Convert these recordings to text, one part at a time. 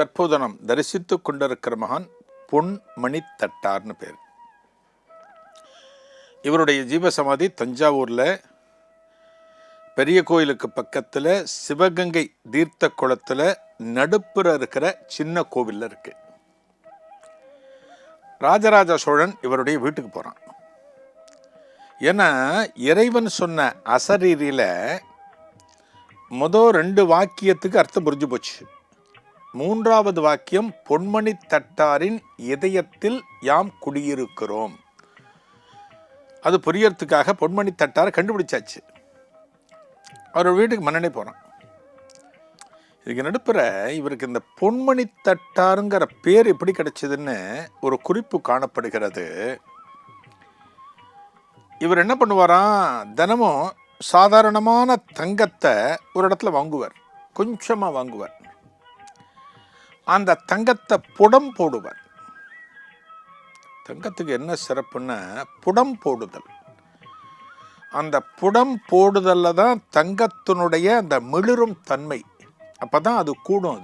தற்போது நாம் தரிசித்து கொண்டிருக்கிற மகான் பொன்மணி தட்டார்னு பேர். இவருடைய ஜீவசமாதி தஞ்சாவூரில் பெரிய கோயிலுக்கு பக்கத்தில் சிவகங்கை தீர்த்த குளத்தில் நடுப்புற இருக்கிற சின்ன கோவிலில் இருக்கு. ராஜராஜ சோழன் இவருடைய வீட்டுக்கு போகிறான். ஏன்னா இறைவன் சொன்ன அசரீரியில் முதல் 2 வாக்கியத்துக்கு அர்த்தம் புரிஞ்சு போச்சு. 3வது வாக்கியம் பொன்மணி தட்டாரின் இதயத்தில் யாம் குடியிருக்கிறோம். அது புரியறதுக்காக பொன்மணி தட்டாரை கண்டுபிடிச்சாச்சு. அவர் வீட்டுக்கு மன்னனே போகிறான். இதுக்கு நடுப்புற இவருக்கு இந்த பொன்மணி தட்டாருங்கிற பேர் எப்படி கிடைச்சதுன்னு ஒரு குறிப்பு காணப்படுகிறது. இவர் என்ன பண்ணுவாராம், தினமும் சாதாரணமான தங்கத்தை ஒரு இடத்துல வாங்குவார், கொஞ்சமாக வாங்குவார். அந்த தங்கத்தை புடம் போடுவார். தங்கத்துக்கு என்ன சிறப்புன்னா புடம் போடுதல். அந்த புடம் போடுதலில் தான் தங்கத்தினுடைய அந்த மிளிரும் தன்மை, அப்போ தான் அது கூடும்.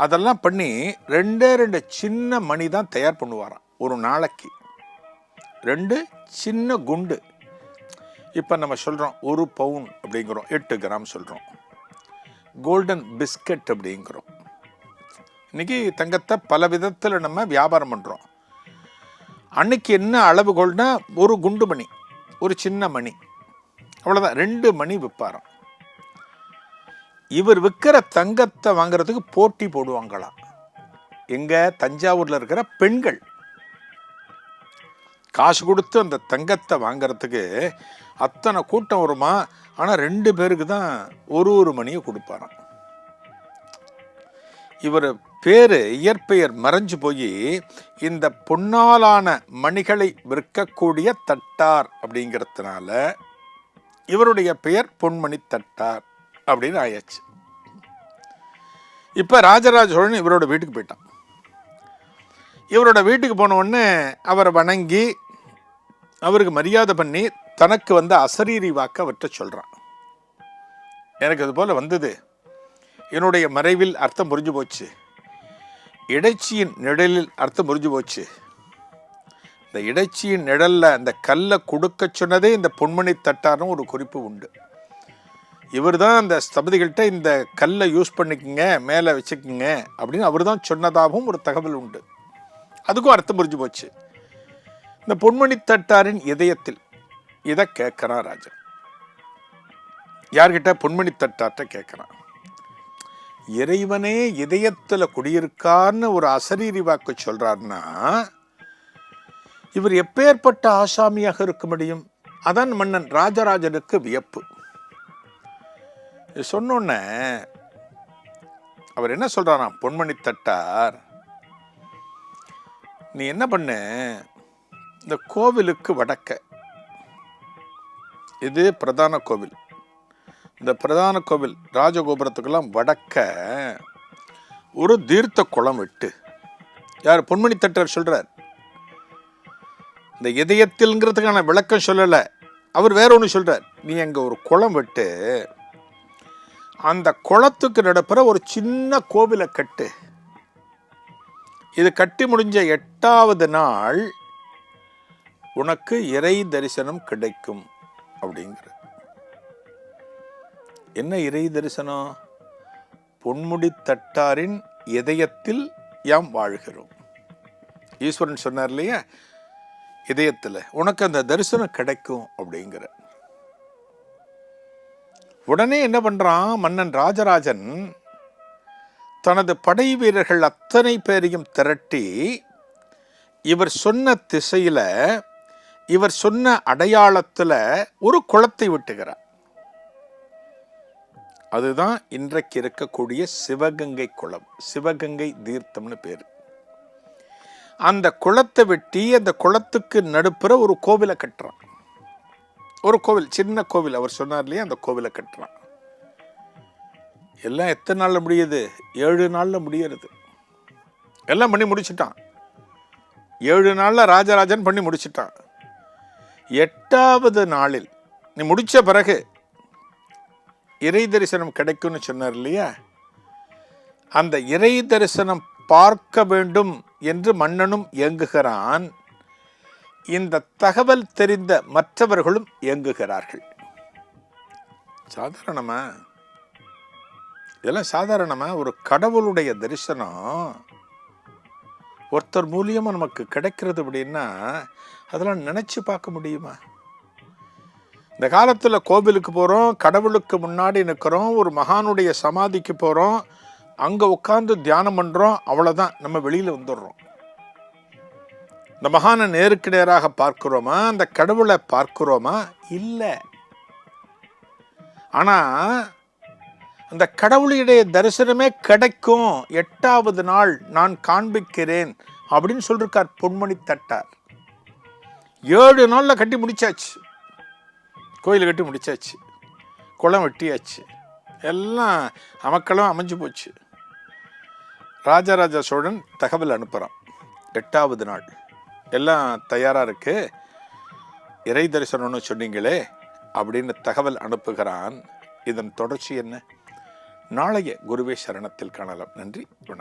அதெல்லாம் பண்ணி 2 சின்ன மணி தான் தயார் பண்ணுவாராம் ஒரு நாளைக்கு. 2 சின்ன குண்டு. இப்போ நம்ம சொல்கிறோம் 1 பவுன் அப்படிங்கிறோம், 8 கிராம் சொல்கிறோம். கோல்டன் பிஸ்கட் அப்படிங்கிறோம். இன்றைக்கி தங்கத்தை பல விதத்தில் நம்ம வியாபாரம் பண்ணுறோம். அன்னைக்கு என்ன அளவுகோல்னா 1 குண்டு மணி, ஒரு சின்ன மணி, அவ்வளோதான். 2 மணி விற்பாராம். இவர் விற்கிற தங்கத்தை வாங்கிறதுக்கு போட்டி போடுவாங்களாம். எங்க தஞ்சாவூரில் இருக்கிற பெண்கள் காசு கொடுத்து அந்த தங்கத்தை வாங்கிறதுக்கு அத்தனை கூட்டம் வருமா. ஆனால் 2 பேருக்கு தான் ஒரு மணியை கொடுப்பாராம். இவர் பேரு இயற்பெயர் மறைஞ்சு போய் இந்த பொன்னாலான மணிகளை விற்கக்கூடிய தட்டார் அப்படிங்கிறதுனால இவருடைய பெயர் பொன்மணி தட்டார் அப்படின்னு ஆயாச்சு. இப்போ ராஜராஜ சோழன் இவரோட வீட்டுக்கு போயிட்டான். இவரோட வீட்டுக்கு போன உடனே அவரை வணங்கி அவருக்கு மரியாதை பண்ணி தனக்கு வந்த அசரீரி வாக்க அவற்றை சொல்கிறான். எனக்கு அது போல் வந்தது, என்னுடைய மறைவில் அர்த்தம் புரிஞ்சு போச்சு, இடைச்சியின் நிழலில் அர்த்தம் புரிஞ்சு போச்சு. இந்த இடைச்சியின் நிழலில் அந்த கல்லை கொடுக்க சொன்னதே இந்த பொன்மணி தட்டார்னு ஒரு குறிப்பு உண்டு. இவர் தான் அந்த ஸ்தபதிகள்கிட்ட இந்த கல்லை யூஸ் பண்ணிக்கோங்க, மேலே வச்சுக்கோங்க அப்படின்னு அவர் தான் சொன்னதாகவும் ஒரு தகவல் உண்டு. அதுக்கும் அர்த்தம் புரிஞ்சு போச்சு. இந்த பொன்மணி தட்டாரின் இதயத்தில் இதை கேட்குறான் ராஜன். யார்கிட்ட? பொன்மணி தட்டார்கிட்ட கேட்குறான். இறைவனே இதயத்தில் குடியிருக்கான்னு ஒரு அசரீரி வாக்கு சொல்றாருன்னா இவர் எப்பேற்பட்ட ஆசாமியாக இருக்க முடியும்? அதான் மன்னன் ராஜராஜனுக்கு வியப்பு. சொன்னோன்ன அவர் என்ன சொல்றாராம், பொன்மணி தட்டார் நீ என்ன பண்ண, இந்த கோவிலுக்கு வடக்க, இது பிரதான கோவில், இந்த பிரதான கோவில் ராஜகோபுரத்துக்கெல்லாம் வடக்க ஒரு தீர்த்த குளம் விட்டு, யார்? பொன்மணி தட்டார் சொல்றார். இந்த இதயத்தில்ங்கிறதுக்கான விளக்கம் சொல்லலை, அவர் வேற ஒன்று சொல்றார். நீ அங்கே ஒரு குளம் விட்டு அந்த குளத்துக்கு நடப்புற ஒரு சின்ன கோவிலை கட்டு. இது கட்டி முடிஞ்ச 8வது நாள் உனக்கு இறை தரிசனம் கிடைக்கும் அப்படிங்கிற. என்ன இறை தரிசனம்? பொன்முடி தட்டாரின் இதயத்தில் யாம் வாழ்கிறோம். ஈஸ்வரன் சொன்னார் இல்லையா, இதயத்தில் உனக்கு அந்த தரிசனம் கிடைக்கும் அப்படிங்கிற. உடனே என்ன பண்றான் மன்னன் ராஜராஜன், தனது படை வீரர்கள் அத்தனை பேரையும் திரட்டி இவர் சொன்ன திசையில, இவர் சொன்ன அடையாளத்துல ஒரு குளத்தை வெட்டுகிறார். அதுதான் இன்றைக்கு இருக்கக்கூடிய சிவகங்கை குளம், சிவகங்கை தீர்த்தம்னு பேரு. அந்த குளத்தை வெட்டி அந்த குளத்துக்கு நடுப்புற ஒரு கோவிலை கட்டுறான். ஒரு கோவில், சின்ன கோவில், அவர் சொன்னார் இல்லையா, அந்த கோவிலை கட்டுறான். எல்லாம் எத்தனை நாள்ல முடியுது? 7 நாள்ல முடியறது. எல்லாம் பண்ணி முடிச்சுட்டான். 7 நாள்ல ராஜராஜன் பண்ணி முடிச்சுட்டான். 8வது நாளில் நீ முடிச்ச பிறகு இறை தரிசனம் கிடைக்கும்னு சொன்னார் இல்லையா, அந்த இறை தரிசனம் பார்க்க வேண்டும் என்று மன்னனும் இயங்குகிறான். இந்த தகவல் தெரிந்த மற்றவர்களும் இயங்குகிறார்கள். சாதாரணமா இதெல்லாம் சாதாரணமா ஒரு கடவுளுடைய தரிசனம் ஒருத்தர் மூலியமா நமக்கு கிடைக்கிறது அப்படின்னா அதெல்லாம் நினைச்சு பார்க்க முடியுமா? இந்த காலத்துல கோவிலுக்கு போறோம், கடவுளுக்கு முன்னாடி நிற்கிறோம், ஒரு மகானுடைய சமாதிக்கு போறோம், அங்க உட்கார்ந்து தியானம் பண்றோம், அவ்வளவுதான், நம்ம வெளியில வந்துடுறோம். இந்த மகானை நேருக்கு நேராக பார்க்கிறோமா? அந்த கடவுளை பார்க்கிறோமா? இல்லை. ஆனா அந்த கடவுளுடைய தரிசனமே கிடைக்கும், 8வது நாள் நான் காண்பிக்கிறேன் அப்படின்னு சொல்லிருக்கார் பொன்மணி தட்டார். 7 நாள்ல கட்டி முடிச்சாச்சு, கோயில் கட்டி முடிச்சாச்சு, குளம் வெட்டியாச்சு, எல்லாம் அமக்களும் அமைஞ்சு போச்சு. ராஜராஜ சோழன் தகவல் அனுப்புகிறான், 8வது நாள் எல்லாம் தயாராக இருக்கு, இறை தரிசனம்னு சொன்னீங்களே அப்படின்னு தகவல் அனுப்புகிறான். இதன் தொடர்ச்சி என்ன? நாளைய குருவே சரணத்தில் காணலாம். நன்றி, வணக்கம்.